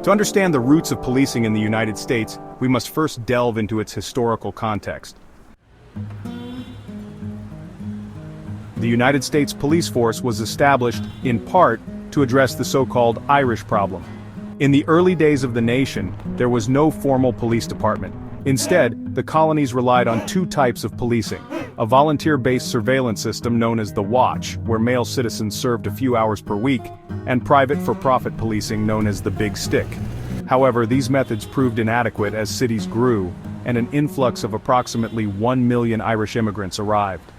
To understand the roots of policing in the United States, we must first delve into its historical context. The United States police force was established, in part, to address the so-called Irish problem. In the early days of the nation, there was no formal police department. Instead, the colonies relied on two types of policing: a volunteer-based surveillance system known as the Watch, where male citizens served a few hours per week, and private for-profit policing known as the Big Stick. However, these methods proved inadequate as cities grew, and an influx of approximately 1 million Irish immigrants arrived.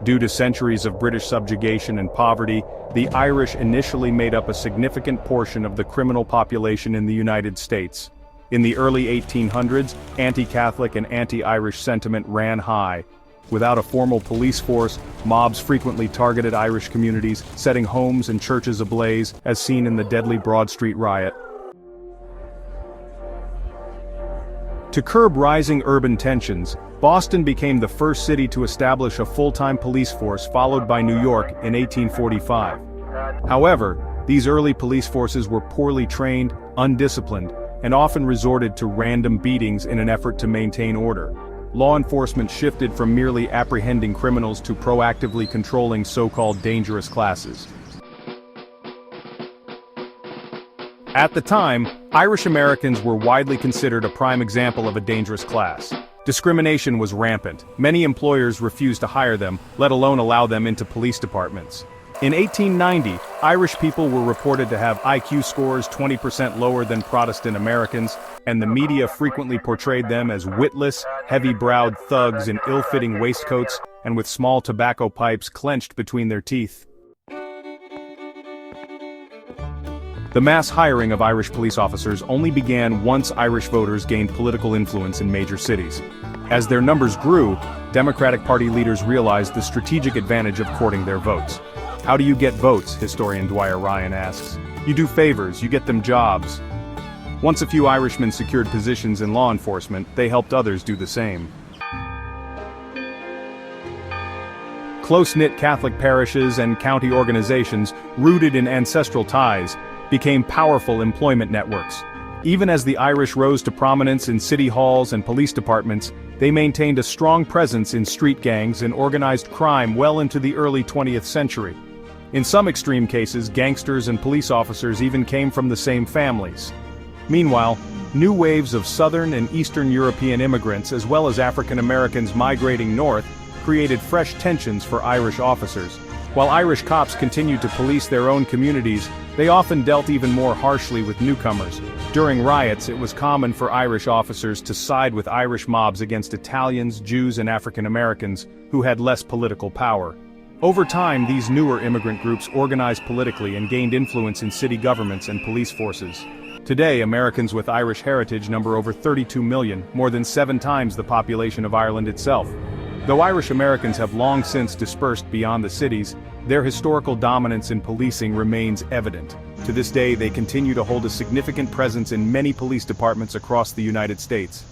Due to centuries of British subjugation and poverty, the Irish initially made up a significant portion of the criminal population in the United States. In the early 1800s, anti-Catholic and anti-Irish sentiment ran high. Without a formal police force, mobs frequently targeted Irish communities, setting homes and churches ablaze, as seen in the deadly Broad Street riot. To curb rising urban tensions, Boston became the first city to establish a full-time police force, followed by New York in 1845. However, these early police forces were poorly trained, undisciplined, and often resorted to random beatings in an effort to maintain order. Law enforcement shifted from merely apprehending criminals to proactively controlling so-called dangerous classes. At the time, Irish Americans were widely considered a prime example of a dangerous class. Discrimination was rampant. Many employers refused to hire them, let alone allow them into police departments. In 1890, Irish people were reported to have IQ scores 20% lower than Protestant Americans, and the media frequently portrayed them as witless, heavy-browed thugs in ill-fitting waistcoats and with small tobacco pipes clenched between their teeth. The mass hiring of Irish police officers only began once Irish voters gained political influence in major cities. As their numbers grew, Democratic Party leaders realized the strategic advantage of courting their votes. How do you get votes? Historian Dwyer Ryan asks. You do favors, you get them jobs. Once a few Irishmen secured positions in law enforcement, they helped others do the same. Close-knit Catholic parishes and county organizations, rooted in ancestral ties, became powerful employment networks. Even as the Irish rose to prominence in city halls and police departments, they maintained a strong presence in street gangs and organized crime well into the early 20th century. In some extreme cases, gangsters and police officers even came from the same families. Meanwhile, new waves of Southern and Eastern European immigrants, as well as African Americans migrating north, created fresh tensions for Irish officers. While Irish cops continued to police their own communities, they often dealt even more harshly with newcomers. During riots, it was common for Irish officers to side with Irish mobs against Italians, Jews, and African Americans, who had less political power. Over time, these newer immigrant groups organized politically and gained influence in city governments and police forces. Today, Americans with Irish heritage number over 32 million, more than 7 times the population of Ireland itself. Though Irish Americans have long since dispersed beyond the cities, their historical dominance in policing remains evident. To this day, they continue to hold a significant presence in many police departments across the United States.